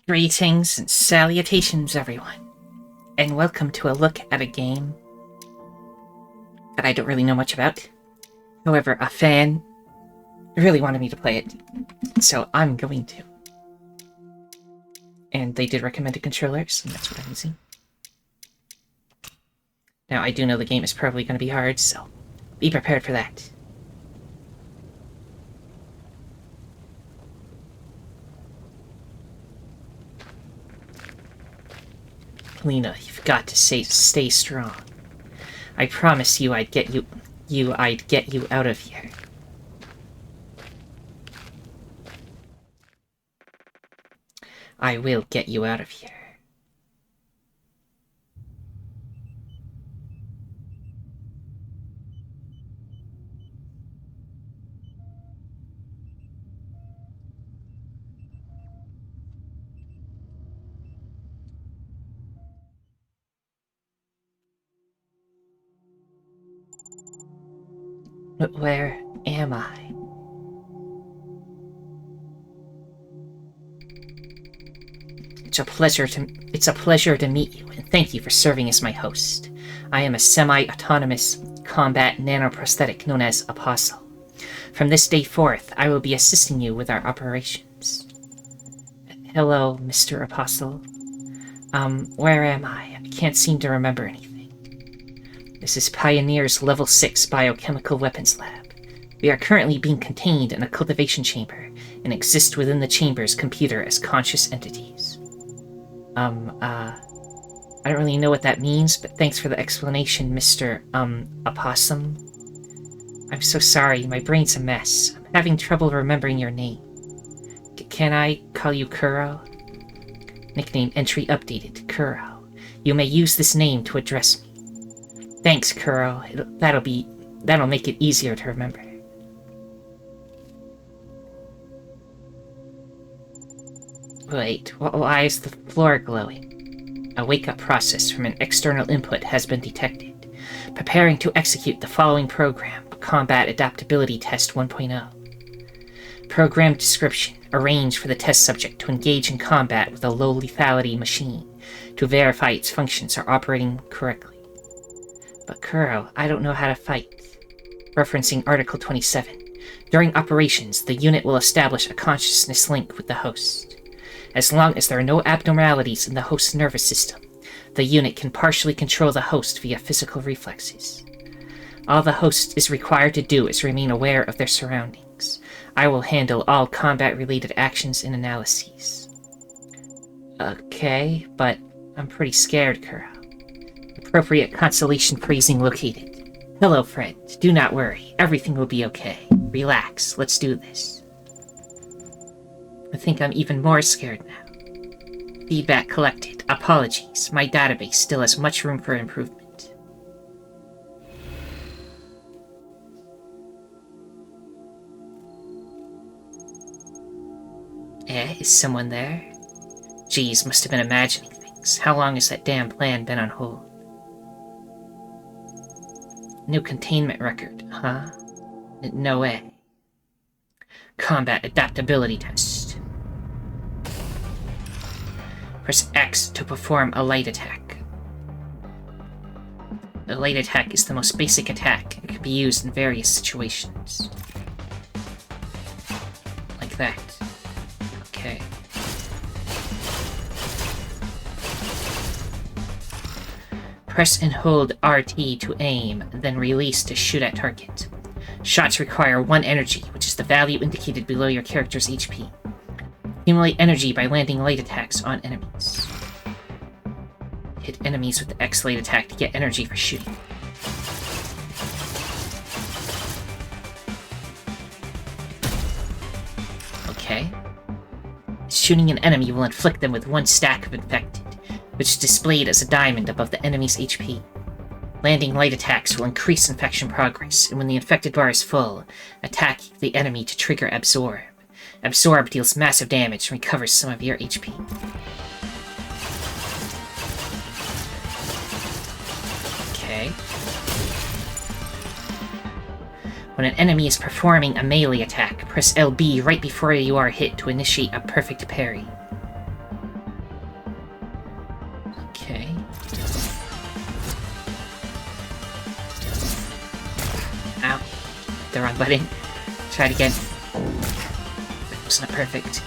Greetings and salutations, everyone, and welcome to a look at a game that I don't really know much about. However, a fan really wanted me to play it, so I'm going to. And they did recommend a controller, so that's what I'm using. Now, I do know the game is probably going to be hard, so be prepared for that. Lena, you've got to stay strong. I promise you I'd get you out of here. I will get you out of here. But where am I? It's a pleasure to meet you, and thank you for serving as my host. I am a semi-autonomous combat nanoprosthetic known as Apostle. From this day forth, I will be assisting you with our operations. Hello, Mr. Apostle. Where am I? I can't seem to remember anything. This is Pioneer's Level 6 Biochemical Weapons Lab. We are currently being contained in a cultivation chamber and exist within the chamber's computer as conscious entities. I don't really know what that means, but thanks for the explanation, Mr. Opossum. I'm so sorry, my brain's a mess. I'm having trouble remembering your name. Can I call you Kuro? Nickname entry updated, Kuro. You may use this name to address me. Thanks, Kuro. That'll make it easier to remember. Wait, why is the floor glowing? A wake-up process from an external input has been detected. Preparing to execute the following program, Combat Adaptability Test 1.0. Program description: arrange for the test subject to engage in combat with a low lethality machine to verify its functions are operating correctly. But Kuro, I don't know how to fight. Referencing Article 27. During operations, the unit will establish a consciousness link with the host. As long as there are no abnormalities in the host's nervous system, the unit can partially control the host via physical reflexes. All the host is required to do is remain aware of their surroundings. I will handle all combat-related actions and analyses. Okay, but I'm pretty scared, Kuro. Appropriate consolation phrasing located. Hello, friend. Do not worry. Everything will be okay. Relax. Let's do this. I think I'm even more scared now. Feedback collected. Apologies. My database still has much room for improvement. Is someone there? Geez, must have been imagining things. How long has that damn plan been on hold? New containment record, huh? No way. Combat adaptability test. Press X to perform a light attack. The light attack is the most basic attack. It can be used in various situations. Like that. Okay. Press and hold RT to aim, then release to shoot at target. Shots require 1 energy, which is the value indicated below your character's HP. Accumulate energy by landing light attacks on enemies. Hit enemies with the X light attack to get energy for shooting. Okay. Shooting an enemy will inflict them with 1 stack of infected, which is displayed as a diamond above the enemy's HP. Landing light attacks will increase infection progress, and when the infected bar is full, attack the enemy to trigger Absorb. Absorb deals massive damage and recovers some of your HP. Okay. When an enemy is performing a melee attack, press LB right before you are hit to initiate a perfect parry. Okay. Ow. The wrong button. Try it again. It's not perfect.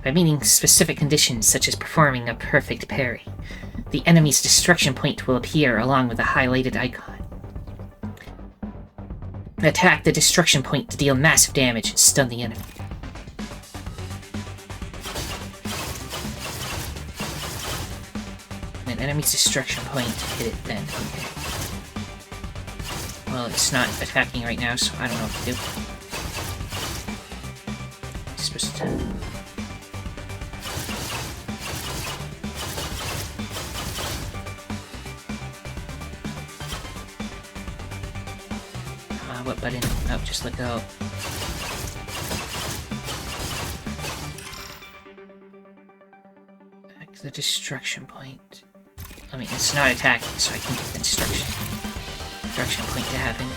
By meeting specific conditions, such as performing a perfect parry, the enemy's destruction point will appear along with a highlighted icon. Attack the destruction point to deal massive damage and stun the enemy. An enemy's destruction point, hit it then. Okay. Well, it's not attacking right now, so I don't know what to do. It's supposed to... what button? Oh, just let go. Back to the destruction point. I mean, it's not attacking, so I can get the destruction point to happen.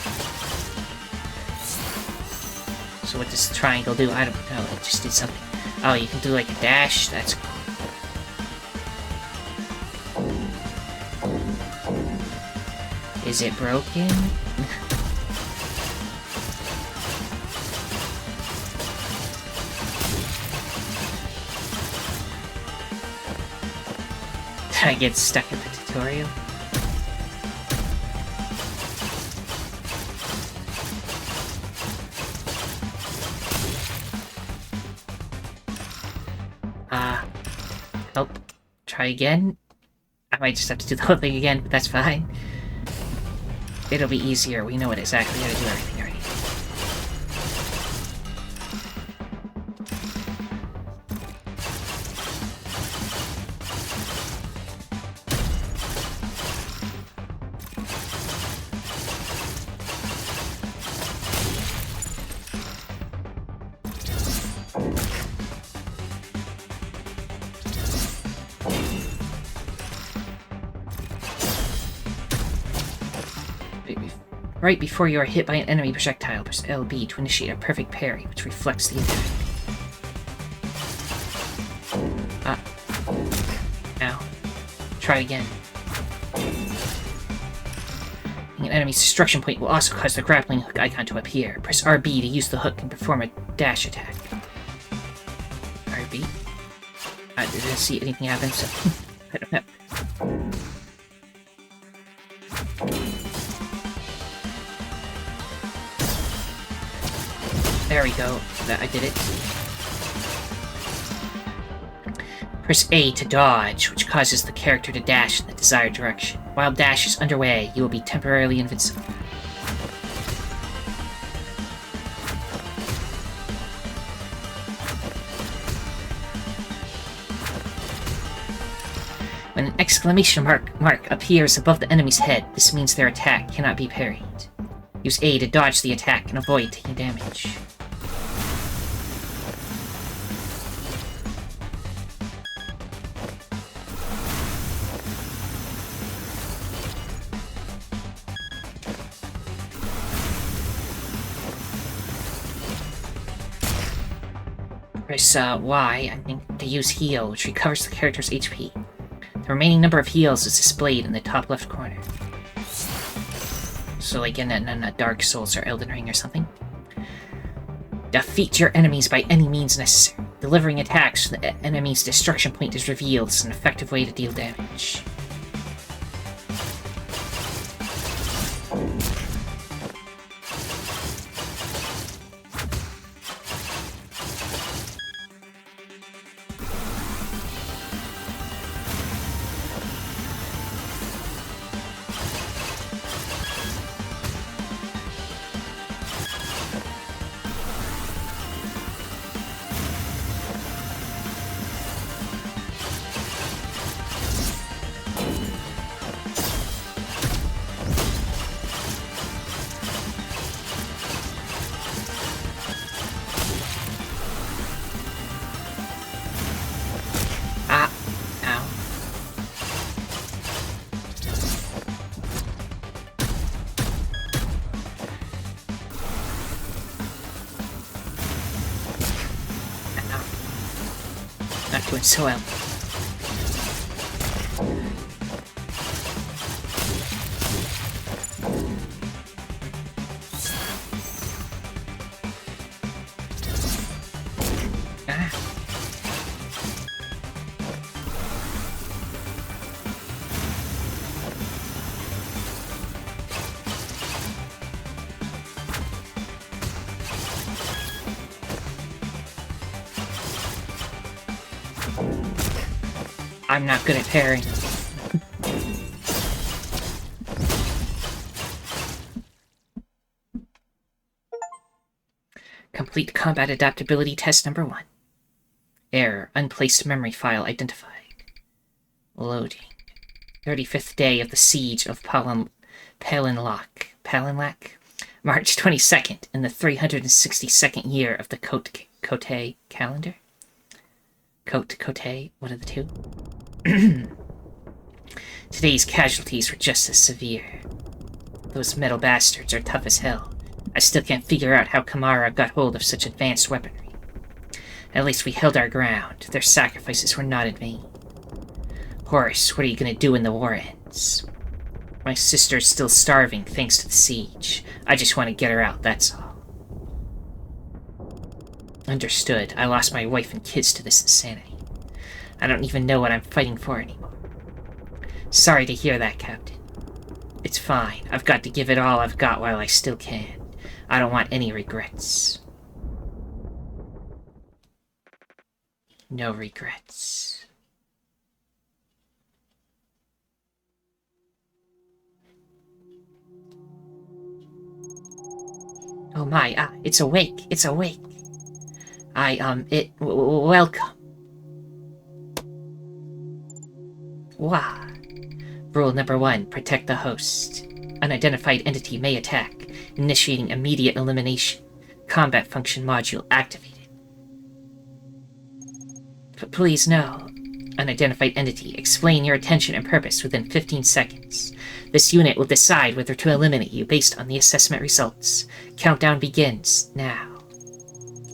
So what does the triangle do? I don't know. It just did something. Oh, you can do like a dash? That's cool. Is it broken? I get stuck in the tutorial. Oh, try again. I might just have to do the whole thing again, but that's fine. It'll be easier. We know exactly how to do everything already. Right before you are hit by an enemy projectile, press LB to initiate a perfect parry, which reflects the attack. Ow. Try again. An enemy's destruction point will also cause the grappling hook icon to appear. Press RB to use the hook and perform a dash attack. RB? I didn't see anything happen, so I don't know. There we go. I did it. Press A to dodge, which causes the character to dash in the desired direction. While dash is underway, you will be temporarily invincible. When an exclamation mark appears above the enemy's head, this means their attack cannot be parried. Use A to dodge the attack and avoid taking damage. Press Y, I think, to use heal, which recovers the character's HP. The remaining number of heals is displayed in the top left corner. So like in a Dark Souls or Elden Ring or something. Defeat your enemies by any means necessary. Delivering attacks when the enemy's destruction point is revealed is an effective way to deal damage. Doing so well. I'm not good at parrying. Complete combat adaptability test number 1. Error. Unplaced memory file identified. Loading. 35th day of the siege of Palinlak. March 22nd in the 362nd year of the Kote calendar? Kote, one of the two. Today's casualties were just as severe. Those metal bastards are tough as hell. I still can't figure out how Kamara got hold of such advanced weaponry. At least we held our ground. Their sacrifices were not in vain. Horace, what are you gonna do when the war ends? My sister's still starving thanks to the siege. I just want to get her out, that's all. Understood. I lost my wife and kids to this insanity. I don't even know what I'm fighting for anymore. Sorry to hear that, Captain. It's fine. I've got to give it all I've got while I still can. I don't want any regrets. No regrets. Oh my, it's awake. It's awake. Welcome. Wah. Rule number 1, protect the host. Unidentified entity may attack, initiating immediate elimination. Combat function module activated. Please no. Unidentified entity, explain your intention and purpose within 15 seconds. This unit will decide whether to eliminate you based on the assessment results. Countdown begins now.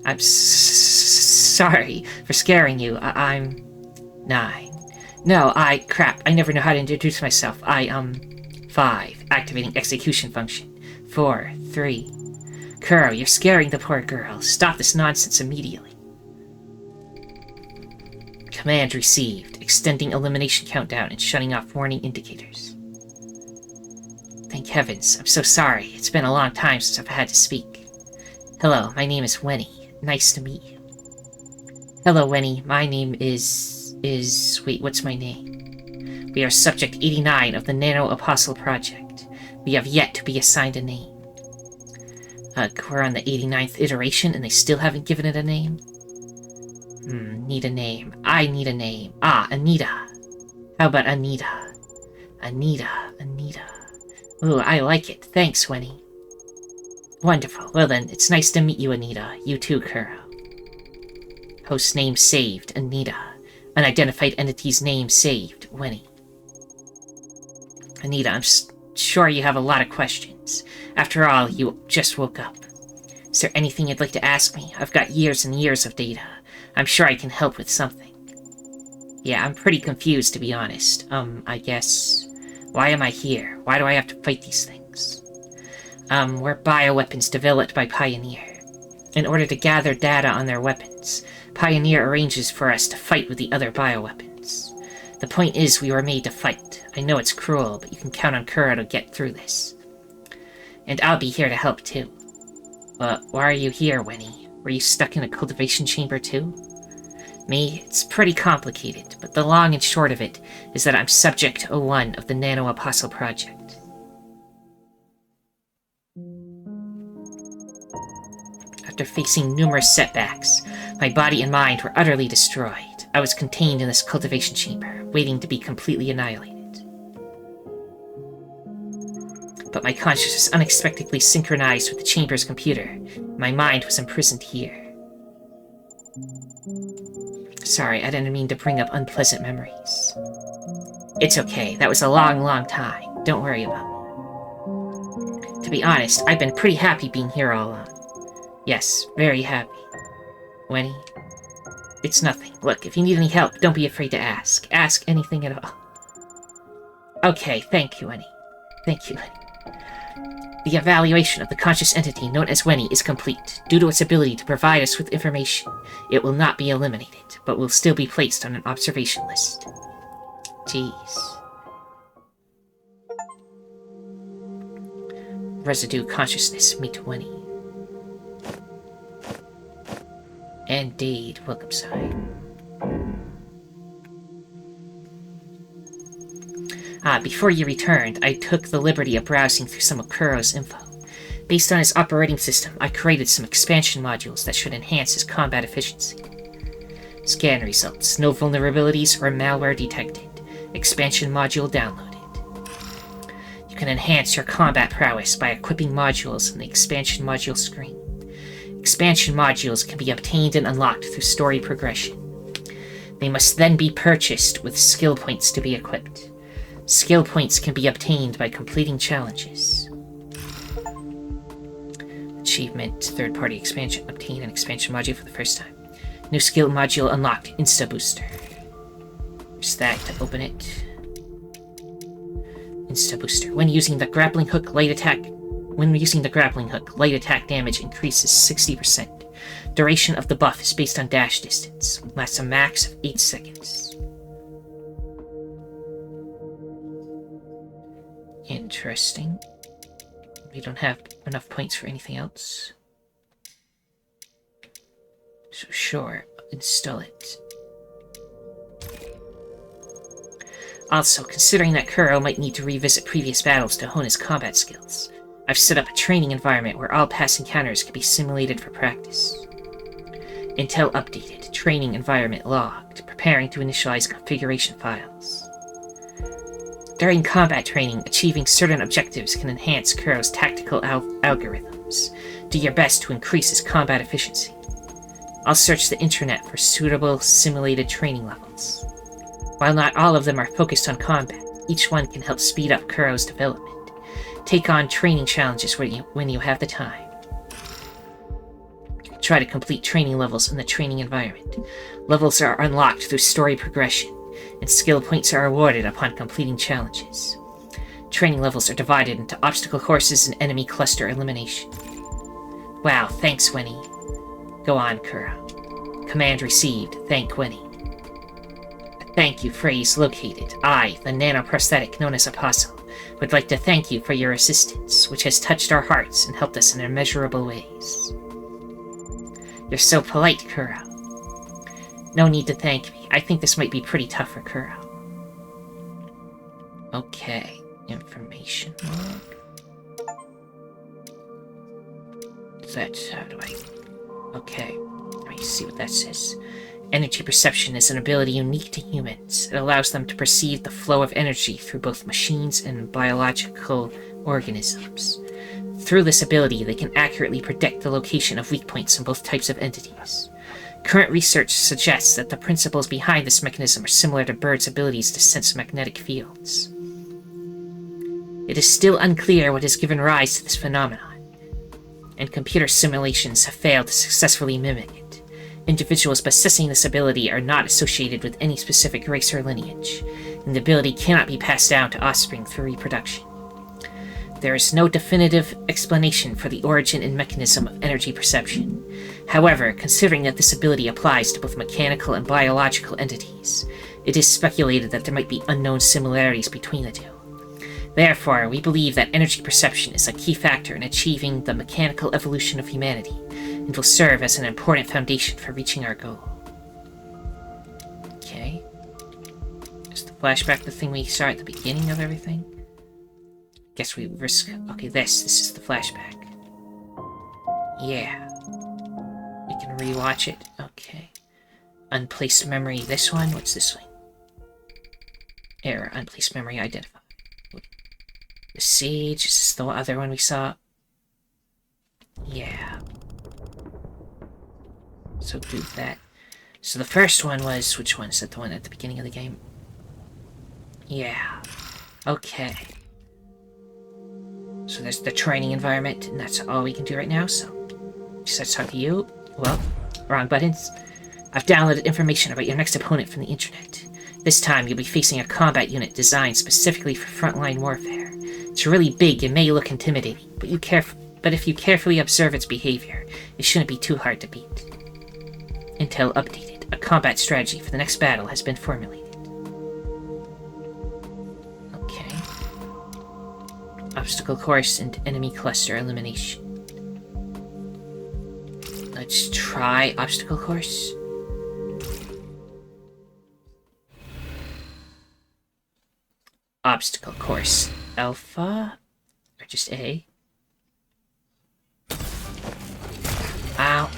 I'm sorry for scaring you. I'm 9. No, crap, I never know how to introduce myself. 5. Activating execution function. 4, 3. Kuro, you're scaring the poor girl. Stop this nonsense immediately. Command received. Extending elimination countdown and shutting off warning indicators. Thank heavens. I'm so sorry. It's been a long time since I've had to speak. Hello, my name is Wenny. Nice to meet you. Hello, Wenny. My name is... Wait, what's my name? We are Subject 89 of the NanoApostle project. We have yet to be assigned a name. We're on the 89th iteration and they still haven't given it a name? Need a name. I need a name. Anita. How about Anita? Anita. Ooh, I like it. Thanks, Wenny. Wonderful. Well then, it's nice to meet you, Anita. You too, Kuro. Host name saved, Anita. Unidentified entity's name saved, Wenny. Anita, I'm sure you have a lot of questions. After all, you just woke up. Is there anything you'd like to ask me? I've got years and years of data. I'm sure I can help with something. Yeah, I'm pretty confused, to be honest. I guess... Why am I here? Why do I have to fight these things? We're bioweapons developed by Pioneer. In order to gather data on their weapons, Pioneer arranges for us to fight with the other bioweapons. The point is, we were made to fight. I know it's cruel, but you can count on Kuro to get through this. And I'll be here to help, too. Why are you here, Wenny? Were you stuck in a cultivation chamber, too? Me? It's pretty complicated, but the long and short of it is that I'm Subject 01 of the NanoApostle project. After facing numerous setbacks, my body and mind were utterly destroyed. I was contained in this cultivation chamber, waiting to be completely annihilated. But my consciousness unexpectedly synchronized with the chamber's computer. My mind was imprisoned here. Sorry, I didn't mean to bring up unpleasant memories. It's okay, that was a long, long time. Don't worry about me. To be honest, I've been pretty happy being here all along. Yes, very happy. Wenny? It's nothing. Look, if you need any help, don't be afraid to ask. Ask anything at all. Okay, thank you, Winnie. Thank you, Winnie. The evaluation of the conscious entity known as Winnie is complete. Due to its ability to provide us with information, it will not be eliminated, but will still be placed on an observation list. Jeez. Residue consciousness, meet Winnie. Indeed, welcome side. Before you returned, I took the liberty of browsing through some of Kuro's info. Based on his operating system, I created some expansion modules that should enhance his combat efficiency. Scan results. No vulnerabilities or malware detected. Expansion module downloaded. You can enhance your combat prowess by equipping modules in the expansion module screen. Expansion modules can be obtained and unlocked through story progression. They must then be purchased with skill points to be equipped. Skill points can be obtained by completing challenges. Achievement, third-party expansion. Obtain an expansion module for the first time. New skill module unlocked, Insta Booster. There's that to open it. Insta Booster. When using the grappling hook, light attack damage increases 60%. Duration of the buff is based on dash distance. Lasts a max of 8 seconds. Interesting. We don't have enough points for anything else. So sure, install it. Also, considering that Kuro might need to revisit previous battles to hone his combat skills, I've set up a training environment where all past encounters can be simulated for practice. Intel updated. Training environment logged. Preparing to initialize configuration files. During combat training, achieving certain objectives can enhance Kuro's tactical algorithms. Do your best to increase his combat efficiency. I'll search the internet for suitable simulated training levels. While not all of them are focused on combat, each one can help speed up Kuro's development. Take on training challenges when you have the time. Try to complete training levels in the training environment. Levels are unlocked through story progression, and skill points are awarded upon completing challenges. Training levels are divided into obstacle courses and enemy cluster elimination. Wow, thanks, Winnie. Go on, Kuro. Command received. Thank Winnie. A thank you phrase located. I, the nanoprosthetic known as Apostle, would like to thank you for your assistance, which has touched our hearts and helped us in immeasurable ways. You're so polite, Kuro. No need to thank me. I think this might be pretty tough for Kuro. Okay. Information log. That's how do I... Okay. Let me see what that says. Energy perception is an ability unique to humans. It allows them to perceive the flow of energy through both machines and biological organisms. Through this ability, they can accurately predict the location of weak points in both types of entities. Current research suggests that the principles behind this mechanism are similar to birds' abilities to sense magnetic fields. It is still unclear what has given rise to this phenomenon, and computer simulations have failed to successfully mimic it. Individuals possessing this ability are not associated with any specific race or lineage, and the ability cannot be passed down to offspring through reproduction. There is no definitive explanation for the origin and mechanism of energy perception. However, considering that this ability applies to both mechanical and biological entities, it is speculated that there might be unknown similarities between the two. Therefore, we believe that energy perception is a key factor in achieving the mechanical evolution of humanity, and will serve as an important foundation for reaching our goal. Okay. Is the flashback the thing we saw at the beginning of everything? Guess we risk... Okay, this is the flashback. Yeah. We can rewatch it. Okay. Unplaced memory, this one? What's this one? Error, unplaced memory identified. The Sage, is this the other one we saw? Yeah. So do that. So the first one was... Which one? Is that the one at the beginning of the game? Yeah. Okay. So there's the training environment, and that's all we can do right now, so... Let's talk to you. Well, wrong buttons. I've downloaded information about your next opponent from the internet. This time, you'll be facing a combat unit designed specifically for frontline warfare. It's really big and may look intimidating, but if you carefully observe its behavior, it shouldn't be too hard to beat. Intel updated. A combat strategy for the next battle has been formulated. Okay. Obstacle course and enemy cluster elimination. Let's try obstacle course. Obstacle course. Alpha? Or just A? Ow.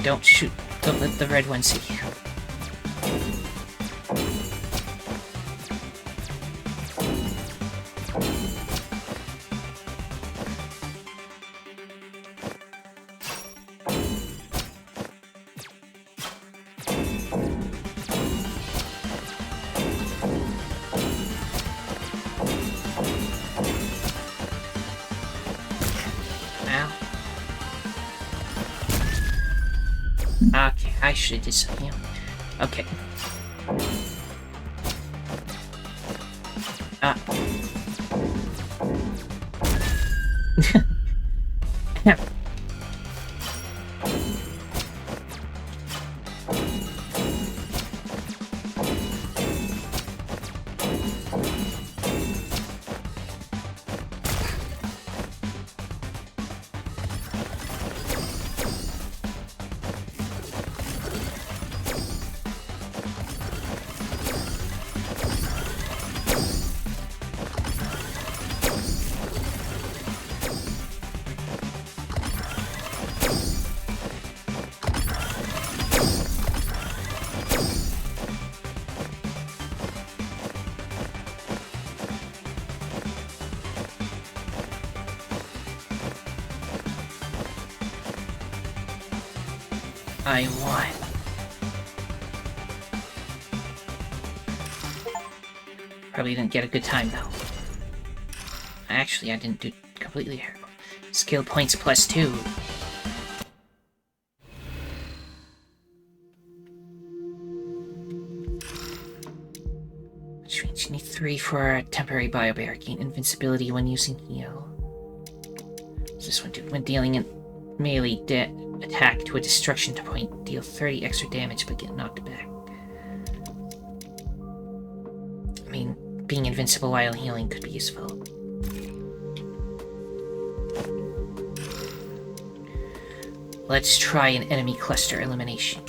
Don't shoot. Don't let the red one see you. Okay, I should have did something. Okay. I won. Probably didn't get a good time, though. Actually, I didn't do completely terrible. Skill points +2. Which means you need 3 for a temporary biobarrier. Gain invincibility when using heal. What's this one do? When dealing an melee attack to a destruction point, deal 30 extra damage but get knocked back. I mean, being invincible while healing could be useful. Let's try an enemy cluster elimination.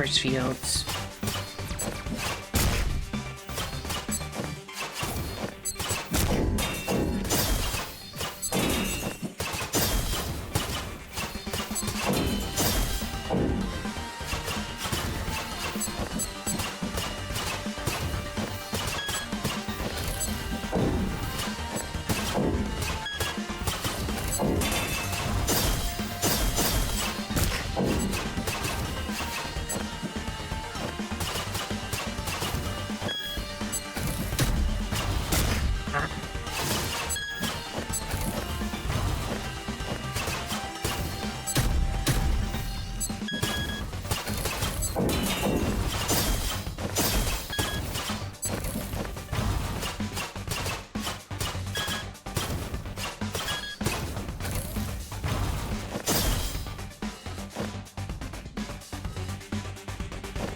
force fields.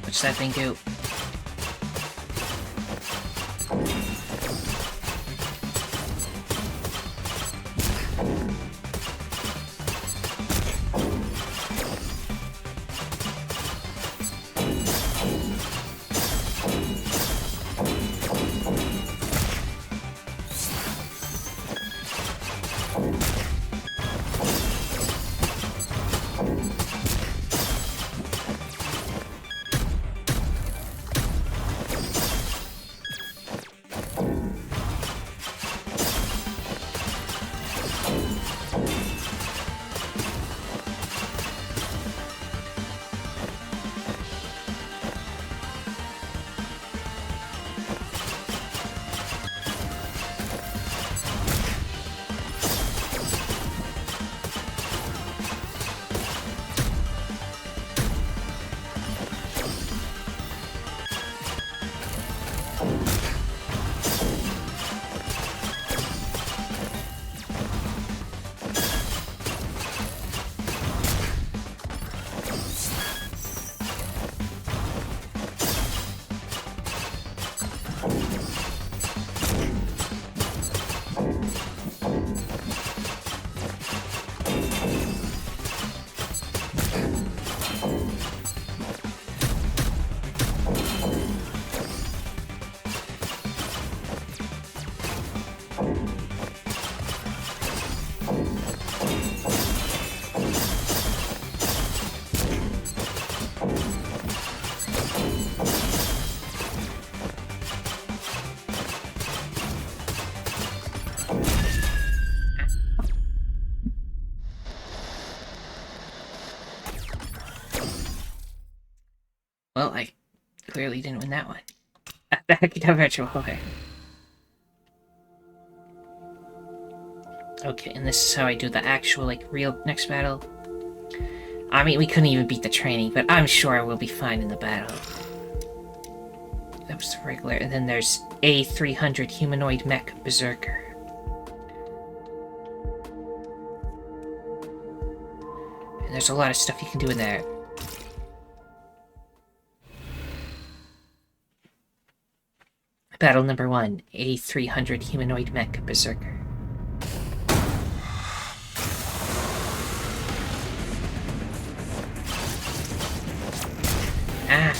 What's that thing do? Well, I clearly didn't win that one. Back to virtual. Okay, and this is how I do the actual, like, real next battle. I mean, we couldn't even beat the training, but I'm sure we'll be fine in the battle. That was the regular, and then there's A300 Humanoid Mech Berserker. And there's a lot of stuff you can do in there. Battle number 1, A300 Humanoid Mech Berserker. Ah!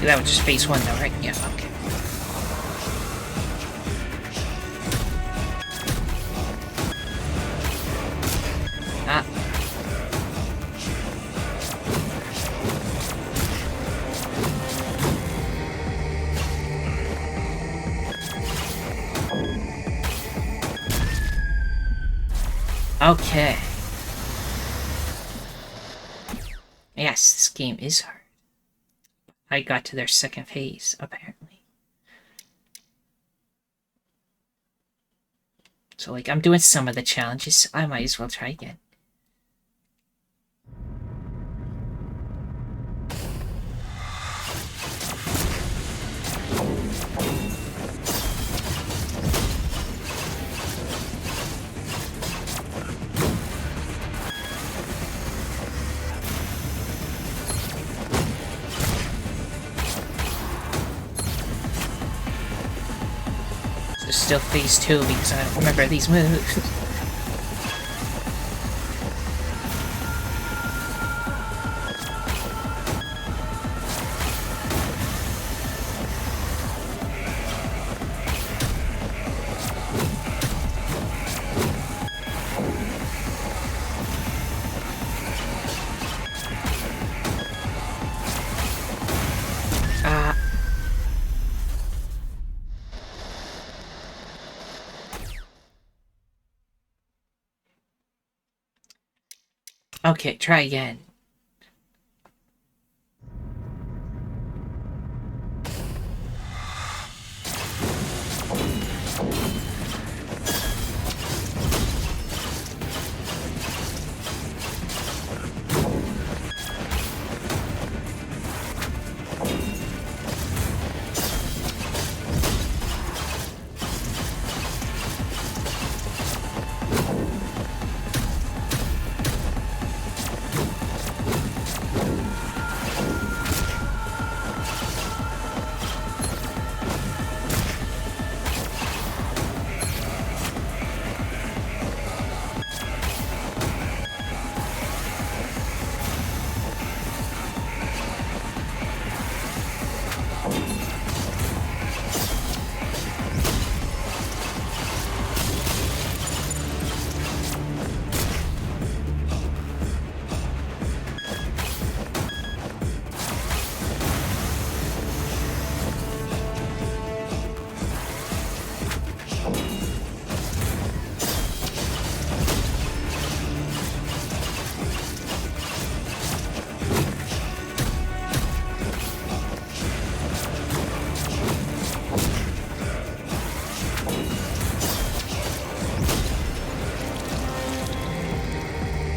That was just phase 1 though, right? Yeah, okay. Ah. Okay. Yes, this game is hard. I got to their second phase, apparently. So, like, I'm doing some of the challenges, so I might as well try again. Still phase 2 because I don't remember these moves. Okay, try again.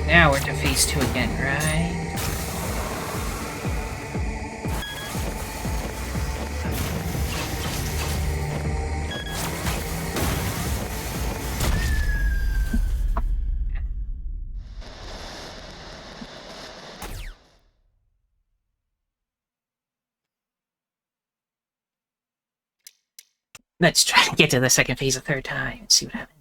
Now we're to phase 2 again, right? Let's try to get to the second phase a third time and see what happens.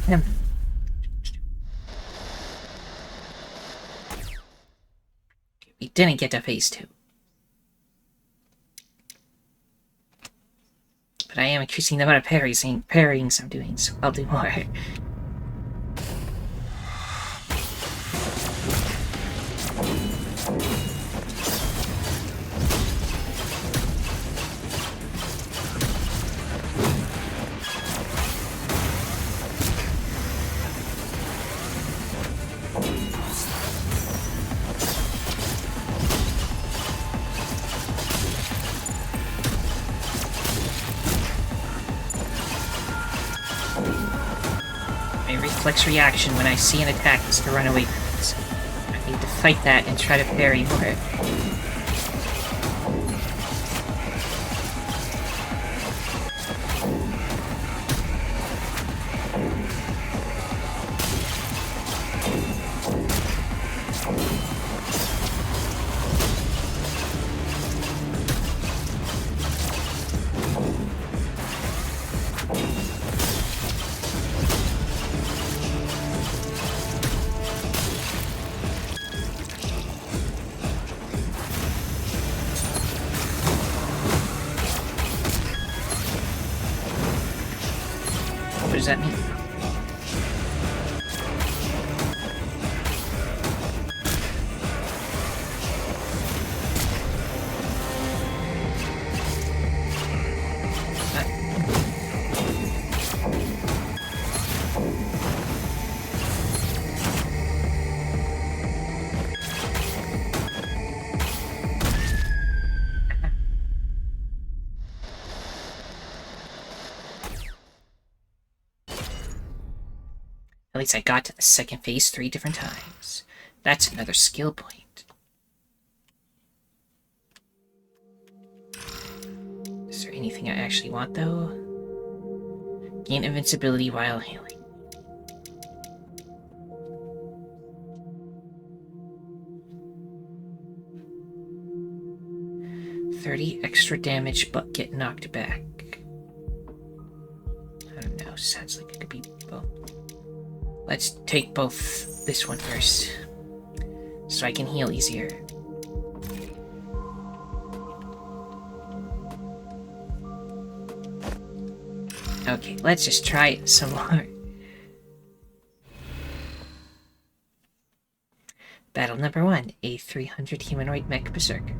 We didn't get to phase 2. But I am increasing the amount of parryings I'm doing, so I'll do more. Reflex reaction when I see an attack is to run away from it. So I need to fight that and try to parry more. What does that mean? At least I got to the second phase 3 different times. That's another skill point. Is there anything I actually want, though? Gain invincibility while healing. $30 extra damage, but get knocked back. I don't know, sounds like it could be both. Let's take both this one first, so I can heal easier. Okay, let's just try it some more. Battle number 1, a 300 humanoid mech Berserk.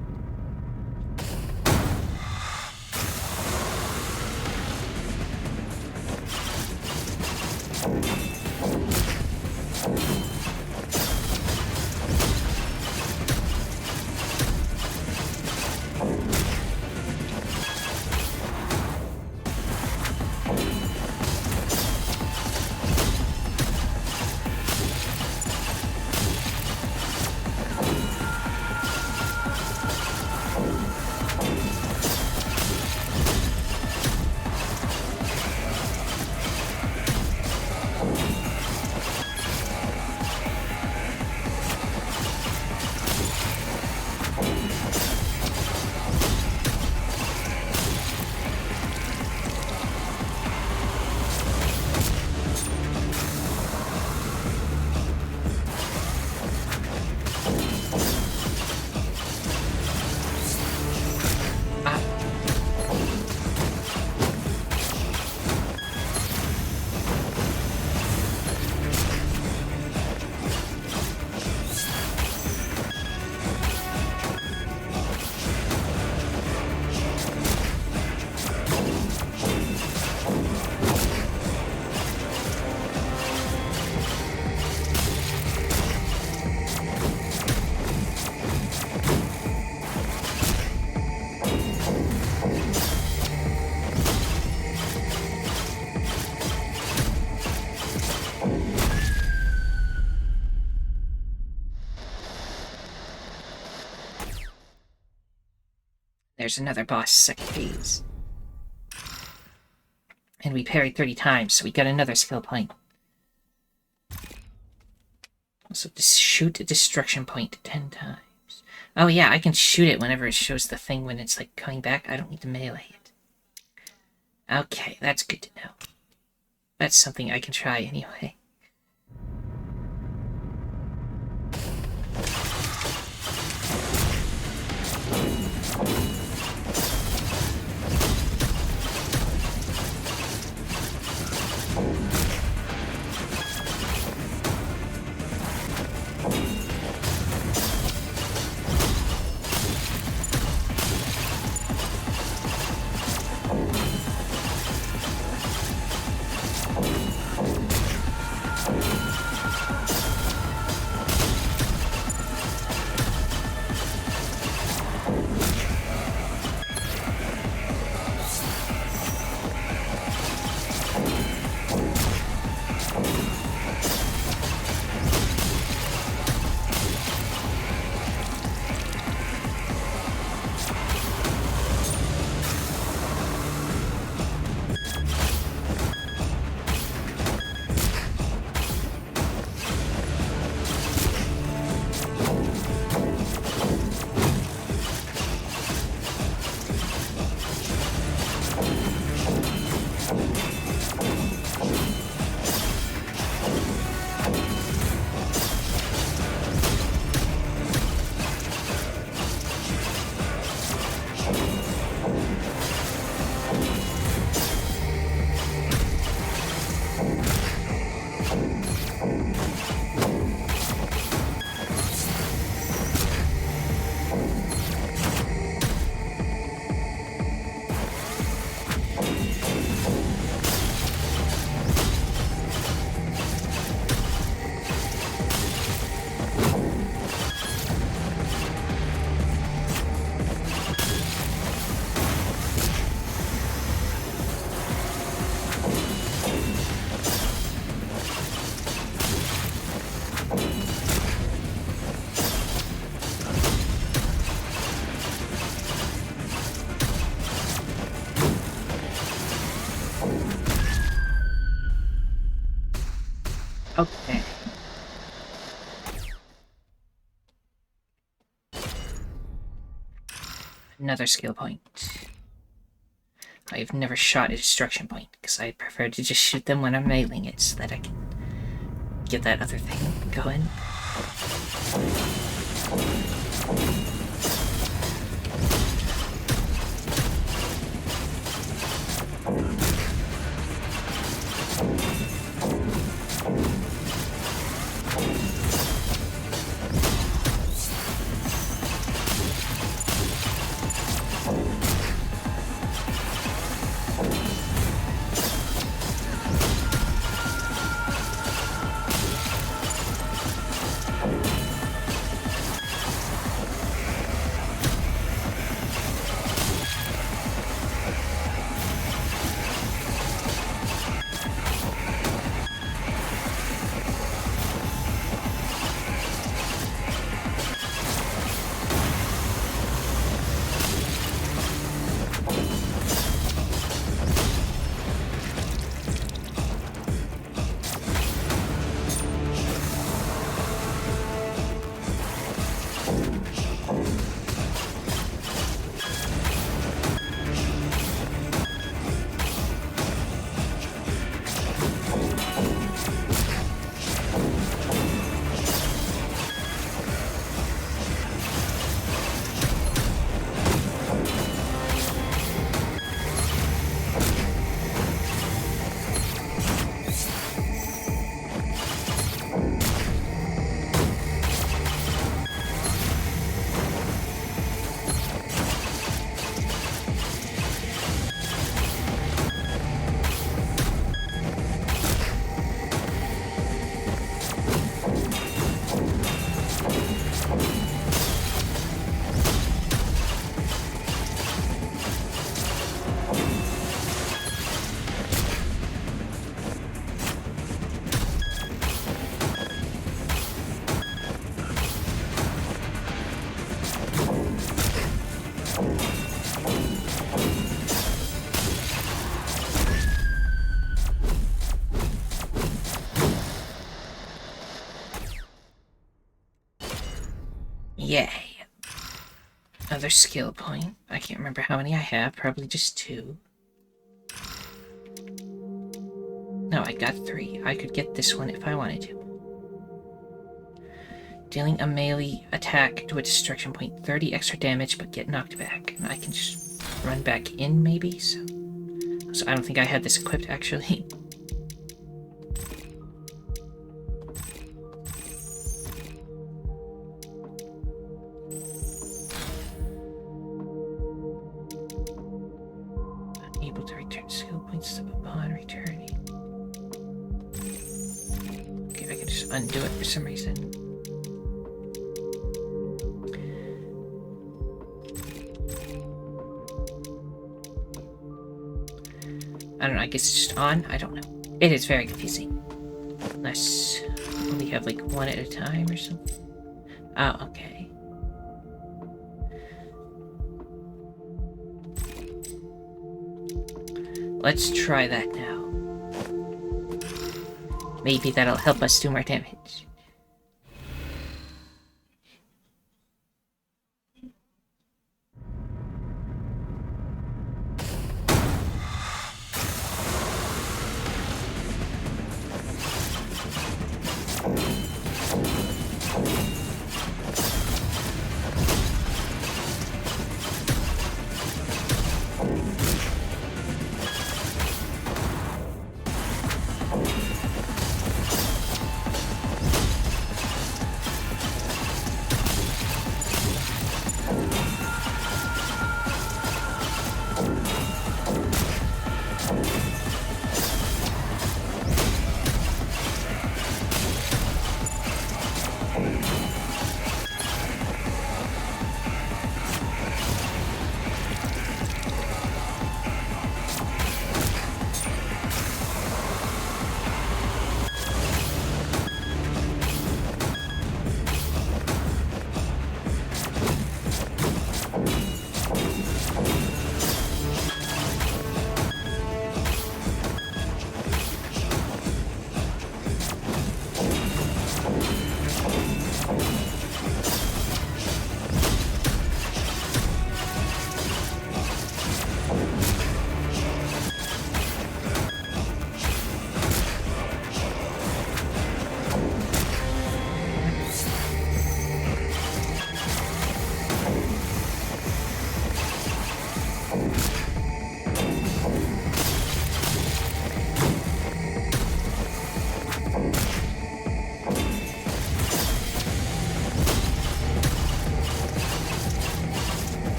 There's another boss, second phase. And we parried 30 times, so we got another skill point. Also, shoot a destruction point 10 times. Oh yeah, I can shoot it whenever it shows the thing when it's like coming back. I don't need to melee it. Okay, that's good to know. That's something I can try anyway. Okay. Another skill point. I've never shot a destruction point, because I prefer to just shoot them when I'm mailing it, so that I can get that other thing going. Yay. Another skill point. I can't remember how many I have. Probably just 2. No, I got 3. I could get this one if I wanted to. Dealing a melee attack to a destruction point, 30 extra damage, but get knocked back. And I can just run back in, maybe? So I don't think I had this equipped, actually. Able to return skill points upon returning. Okay, I can just undo it for some reason. I don't know, I guess it's just on? I don't know. It is very confusing. Unless we only have like one at a time or something. Oh, okay. Let's try that now. Maybe that'll help us do more damage.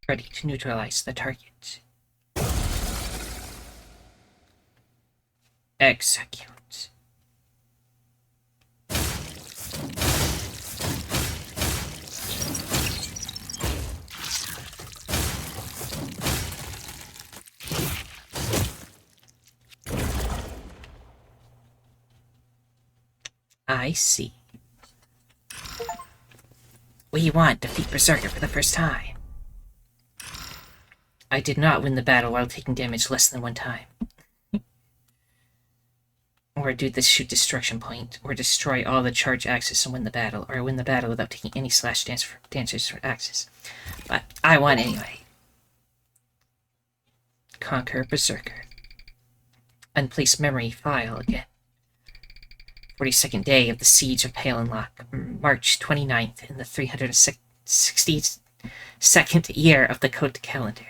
Ready to neutralize the target. Execute. I see. What do you want? Defeat Berserker for the first time. I did not win the battle while taking damage less than 1 time. Or do this shoot destruction point, or destroy all the charge axes and win the battle, or win the battle without taking any slash dancers for axes. But I won anyway. Conquer Berserker. Unplace memory file again. 42nd day of the Siege of Palenlock, March 29th in the 362nd year of the Code Calendar.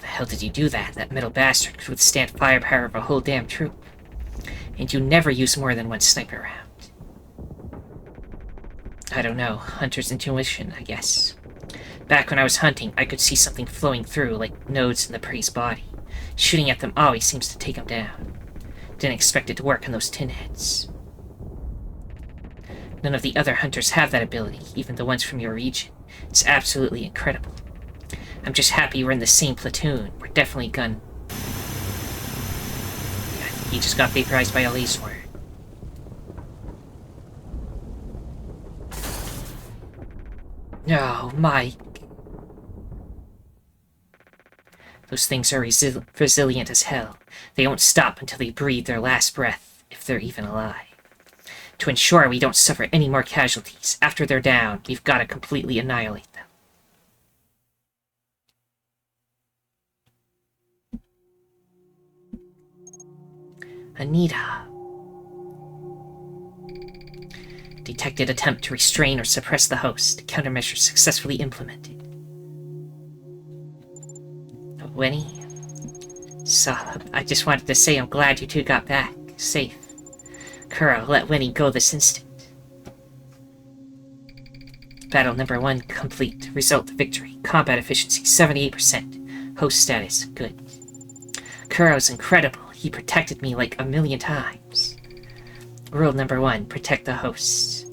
How did you do that? That metal bastard could withstand firepower of a whole damn troop. And you never use more than 1 sniper round. I don't know. Hunter's intuition, I guess. Back when I was hunting, I could see something flowing through, like nodes in the prey's body. Shooting at them always seems to take them down. Didn't expect it to work on those tin heads. None of the other hunters have that ability, even the ones from your region. It's absolutely incredible. I'm just happy we're in the same platoon. We're definitely Yeah, he just got vaporized by a laser. Oh, Mike. Those things are resilient as hell. They won't stop until they breathe their last breath, if they're even alive. To ensure we don't suffer any more casualties, after they're down, we've got to completely annihilate them. Anita. Detected attempt to restrain or suppress the host. Countermeasure successfully implemented. Winnie? So, I just wanted to say I'm glad you two got back. Safe. Kuro, let Winnie go this instant. Battle number 1 complete. Result, victory. Combat efficiency, 78%. Host status, good. Kuro's incredible. He protected me like 1,000,000 times. Rule number 1, protect the hosts.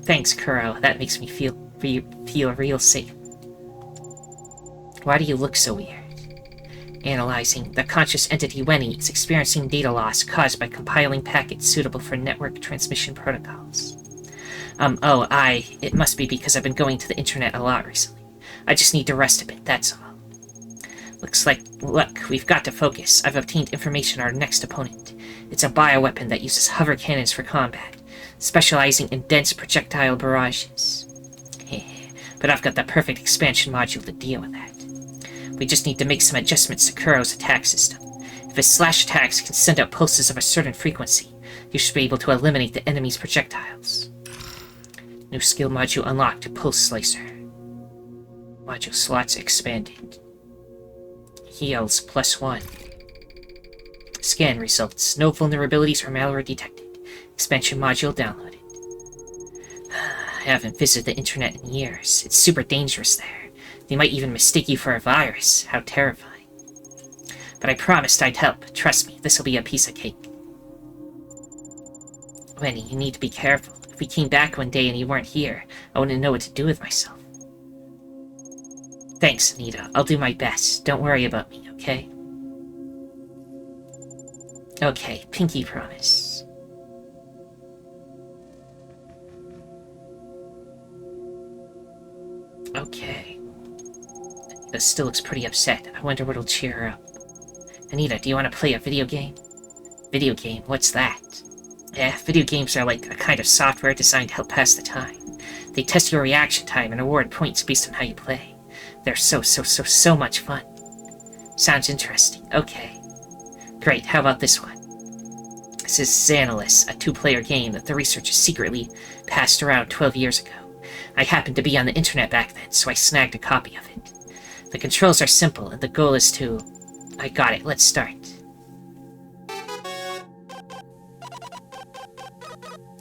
Thanks, Kuro. That makes me feel real safe. Why do you look so weird? Analyzing. The conscious entity Winnie is experiencing data loss caused by compiling packets suitable for network transmission protocols. It must be because I've been going to the internet a lot recently. I just need to rest a bit, that's all. Look, we've got to focus. I've obtained information on our next opponent. It's a bioweapon that uses hover cannons for combat, specializing in dense projectile barrages. But I've got the perfect expansion module to deal with that. We just need to make some adjustments to Kuro's attack system. If his slash attacks can send out pulses of a certain frequency, you should be able to eliminate the enemy's projectiles. New skill module unlocked, Pulse Slicer. Module slots expanded. Heals +1. Scan results. No vulnerabilities or malware detected. Expansion module downloaded. I haven't visited the internet in years. It's super dangerous there. They might even mistake you for a virus. How terrifying. But I promised I'd help. Trust me, this'll be a piece of cake. Winnie, you need to be careful. If we came back one day and you weren't here, I wouldn't know what to do with myself. Thanks, Anita. I'll do my best. Don't worry about me, okay? Okay, pinky promise. Okay. Anita still looks pretty upset. I wonder what'll cheer her up. Anita, do you want to play a video game? Video game? What's that? Video games are like a kind of software designed to help pass the time. They test your reaction time and award points based on how you play. They're so much fun. Sounds interesting. Okay. Great, how about this one? This is Xanalysis, a 2-player game that the researchers secretly passed around 12 years ago. I happened to be on the internet back then, so I snagged a copy of it. The controls are simple, and the goal is to... I got it, let's start.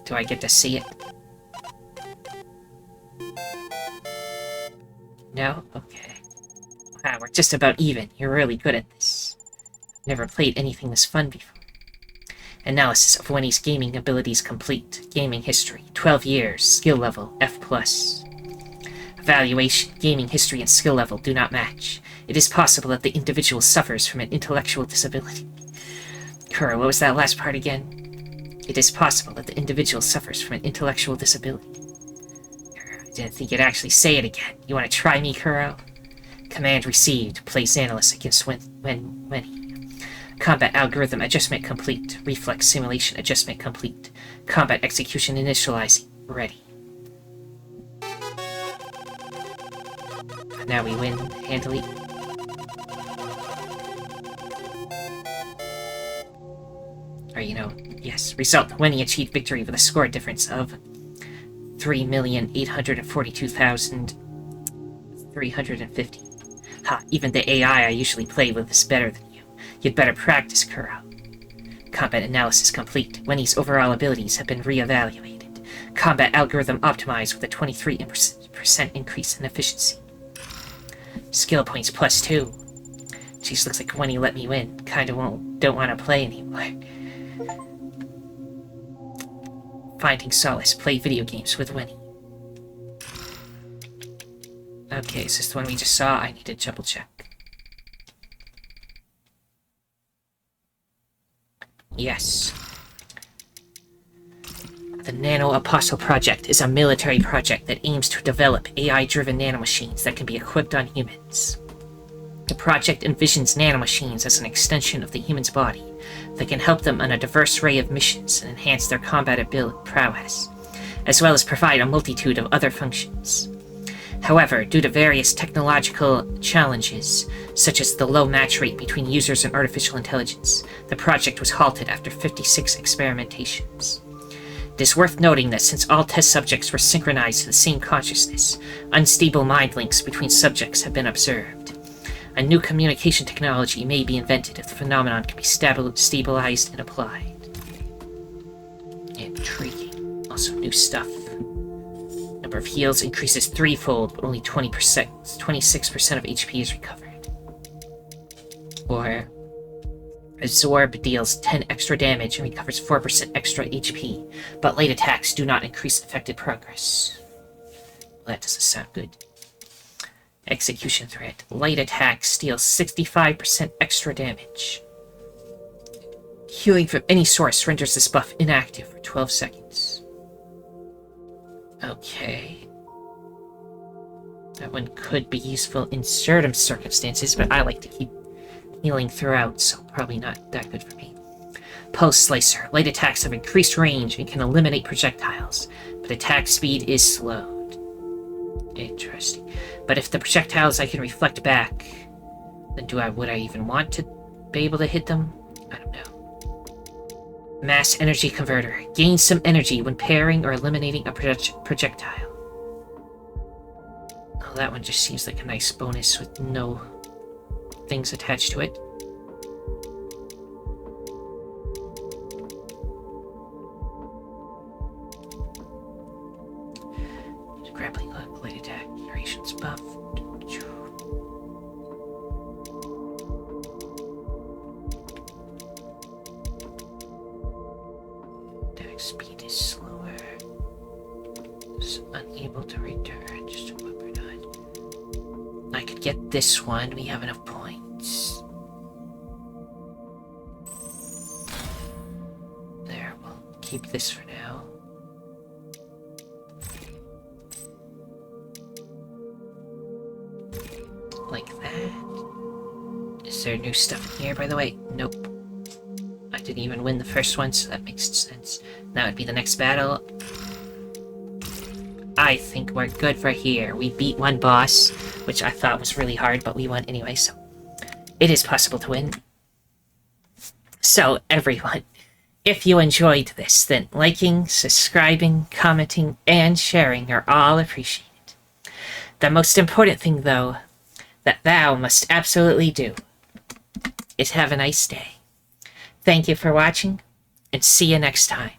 Do I get to see it? No? Okay. Wow, we're just about even. You're really good at this. Never played anything this fun before. Analysis of Winnie's gaming abilities complete. Gaming history. 12 years. Skill level. F+. Evaluation. Gaming history and skill level do not match. It is possible that the individual suffers from an intellectual disability. Kuro, what was that last part again? It is possible that the individual suffers from an intellectual disability. I didn't think you'd actually say it again. You want to try me, Kuro? Command received. Place analyst against Winnie. Combat algorithm adjustment complete. Reflex simulation adjustment complete. Combat execution initializing. Ready. Now we win handily. Or, yes. Result. Winnie achieved victory with a score difference of 3,842,350. Ha, even the AI I usually play with is better than you. You'd better practice, Kuro. Combat analysis complete. Winnie's overall abilities have been re-evaluated. Combat algorithm optimized with a 23% increase in efficiency. Skill points +2. Jeez, looks like Winnie let me win. Don't want to play anymore. Finding solace. Play video games with Winnie. Okay, is this the one we just saw? I need to double check. Yes. The NanoApostle project is a military project that aims to develop AI-driven nanomachines that can be equipped on humans. The project envisions nanomachines as an extension of the human's body that can help them on a diverse array of missions and enhance their combat prowess, as well as provide a multitude of other functions. However, due to various technological challenges, such as the low match rate between users and artificial intelligence, the project was halted after 56 experimentations. It is worth noting that since all test subjects were synchronized to the same consciousness, unstable mind links between subjects have been observed. A new communication technology may be invented if the phenomenon can be stabilized and applied. Intriguing. Also new stuff. Number of heals increases threefold, but only 26% of HP is recovered. Or Absorb deals 10 extra damage and recovers 4% extra HP, but light attacks do not increase affected progress. Well, that doesn't sound good. Execution threat. Light attacks deal 65% extra damage. Healing from any source renders this buff inactive for 12 seconds. Okay. That one could be useful in certain circumstances, but I like to keep healing throughout, so probably not that good for me. Pulse Slicer. Light attacks have increased range and can eliminate projectiles, but attack speed is slowed. Interesting. But if the projectiles I can reflect back, then would I even want to be able to hit them? I don't know. Mass Energy Converter. Gain some energy when parrying or eliminating a projectile. Oh, that one just seems like a nice bonus with no things attached to it. Grappling hook, light attack, duration's buff. Attack speed is slower. It's unable to return, just a weapon on. I could get this one, we have enough points. There, we'll keep this for now. Like that. Is there new stuff in here, by the way? Nope. I didn't even win the first one, so that makes sense. That would be the next battle. I think we're good for here. We beat one boss, which I thought was really hard, but we won anyway, so it is possible to win. So, everyone, if you enjoyed this, then liking, subscribing, commenting, and sharing are all appreciated. The most important thing, though, that thou must absolutely do is have a nice day. Thank you for watching, and see you next time.